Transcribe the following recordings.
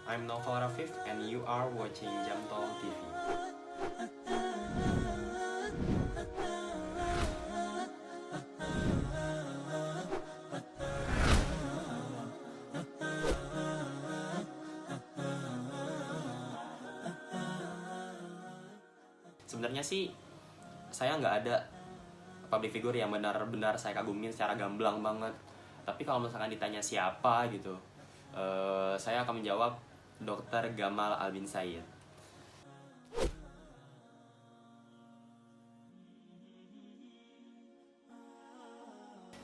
I'm Nova Rafif and you are watching Jamtol TV. Sebenarnya sih saya nggak ada public figure yang benar-benar saya kagumin secara gamblang banget. Tapi kalau misalkan ditanya siapa gitu, saya akan menjawab Dr. Gamal Albin Said.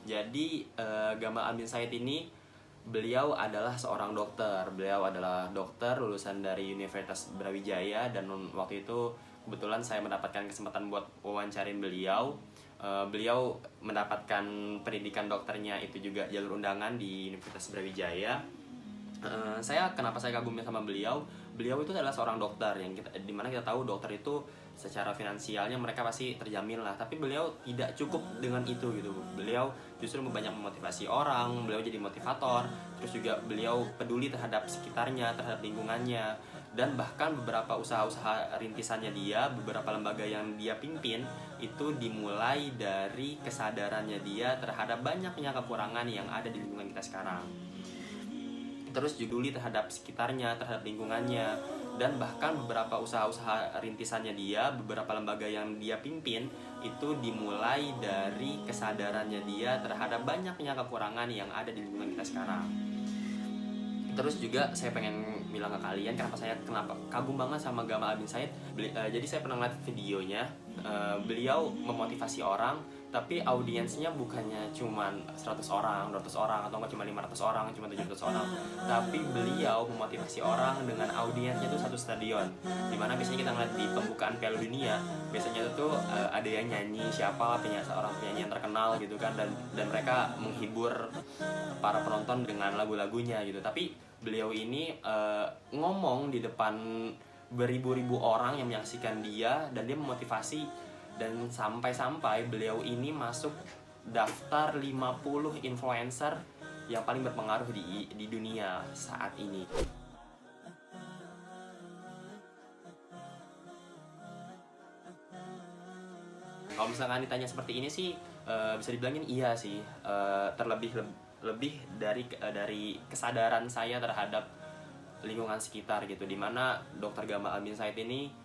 Jadi Gamal Albin Said ini beliau adalah seorang dokter. Beliau adalah dokter lulusan dari Universitas Brawijaya dan waktu itu kebetulan saya mendapatkan kesempatan buat wawancarin beliau. Beliau mendapatkan pendidikan dokternya itu juga jalur undangan di Universitas Brawijaya. Kenapa saya kagumnya sama beliau? Beliau itu adalah seorang dokter yang dimana kita tahu dokter itu secara finansialnya mereka pasti terjamin lah. Tapi beliau tidak cukup dengan itu gitu. Beliau justru banyak memotivasi orang, beliau jadi motivator. Terus juga beliau peduli terhadap sekitarnya, terhadap lingkungannya. Dan bahkan beberapa usaha-usaha rintisannya dia, beberapa lembaga yang dia pimpin itu dimulai dari kesadarannya dia terhadap banyaknya kekurangan yang ada di lingkungan kita sekarang. Terus peduli terhadap sekitarnya, terhadap lingkungannya. Dan bahkan beberapa usaha-usaha rintisannya dia, beberapa lembaga yang dia pimpin itu dimulai dari kesadarannya dia terhadap banyaknya kekurangan yang ada di lingkungan kita sekarang. Terus juga saya pengen bilang ke kalian kenapa kagum banget sama Gamal Albin Said. Jadi saya pernah ngeliat videonya, beliau memotivasi orang tapi audiensnya bukannya cuma 100 orang, 200 orang, atau nggak cuma 500 orang, cuma 700 orang. Tapi beliau memotivasi orang dengan audiensnya tuh satu stadion. Dimana biasanya kita ngeliat di pembukaan Piala Dunia, biasanya itu ada yang nyanyi siapa seorang penyanyi yang terkenal gitu kan, dan mereka menghibur para penonton dengan lagu-lagunya gitu. Tapi beliau ini ngomong di depan beribu-ribu orang yang menyaksikan dia, dan dia memotivasi. Dan sampai-sampai beliau ini masuk daftar 50 influencer yang paling berpengaruh di dunia saat ini. Kalau misalkan ditanya seperti ini sih, bisa dibilangin iya sih. Lebih dari kesadaran saya terhadap lingkungan sekitar gitu, dimana Dr. Gamal Albin Said ini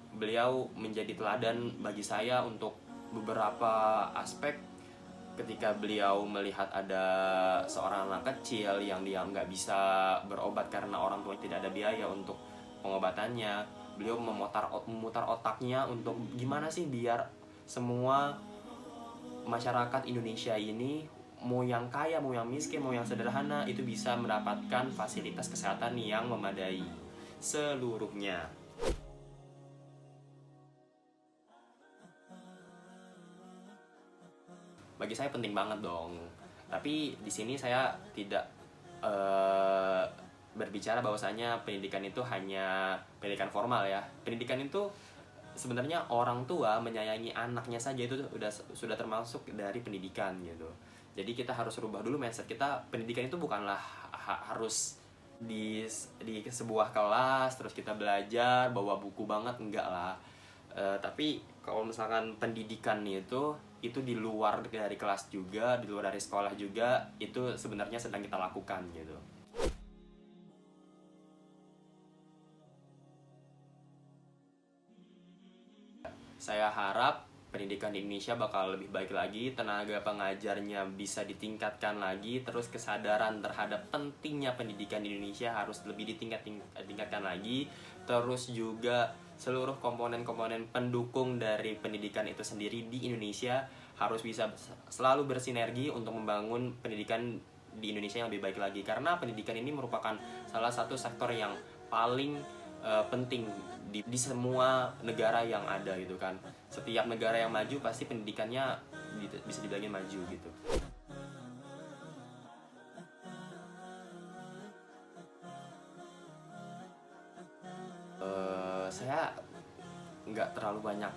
beliau menjadi teladan bagi saya untuk beberapa aspek. Ketika beliau melihat ada seorang anak kecil yang dia nggak bisa berobat karena orang tua tidak ada biaya untuk pengobatannya, beliau memutar otaknya untuk gimana sih biar semua masyarakat Indonesia ini, mau yang kaya, mau yang miskin, mau yang sederhana, itu bisa mendapatkan fasilitas kesehatan yang memadai seluruhnya. Bagi saya penting banget dong. Tapi di sini saya tidak berbicara bahwasanya pendidikan itu hanya pendidikan formal ya. Pendidikan itu sebenarnya orang tua menyayangi anaknya saja itu sudah termasuk dari pendidikan gitu. Jadi kita harus rubah dulu mindset kita. Pendidikan itu bukanlah harus di sebuah kelas terus kita belajar bawa buku banget, enggak lah. Tapi kalau misalkan pendidikan itu di luar dari kelas juga, di luar dari sekolah juga, itu sebenarnya sedang kita lakukan gitu. Saya harap pendidikan di Indonesia bakal lebih baik lagi, tenaga pengajarnya bisa ditingkatkan lagi, terus kesadaran terhadap pentingnya pendidikan di Indonesia harus lebih ditingkatkan lagi, terus juga seluruh komponen-komponen pendukung dari pendidikan itu sendiri di Indonesia harus bisa selalu bersinergi untuk membangun pendidikan di Indonesia yang lebih baik lagi, karena pendidikan ini merupakan salah satu sektor yang paling penting di semua negara yang ada gitu kan. Setiap negara yang maju pasti pendidikannya bisa dibilangin maju gitu. Saya nggak terlalu banyak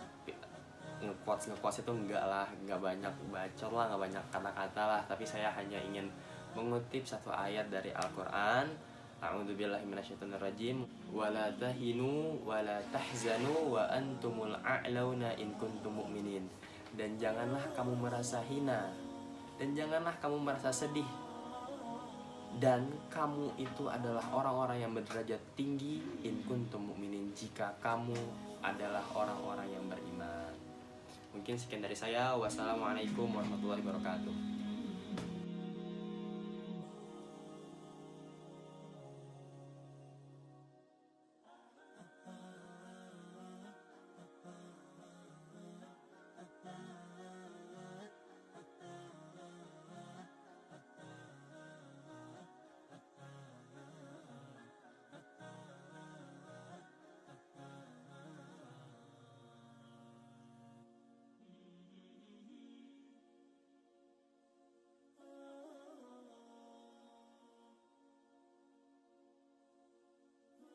ngekuas itu, nggak banyak bacot lah, nggak banyak kata-kata lah, tapi saya hanya ingin mengutip satu ayat dari Al-Quran. A'udzubillahi minasyaitonirrajim. Wala tahinu wala tahzanu wa antumul a'launa in kuntum mu'minin. Dan janganlah kamu merasa hina dan janganlah kamu merasa sedih, dan kamu itu adalah orang-orang yang berderajat tinggi in kuntum mu'minin, jika kamu adalah orang-orang yang beriman. Mungkin sekian dari saya. Wassalamualaikum warahmatullahi wabarakatuh.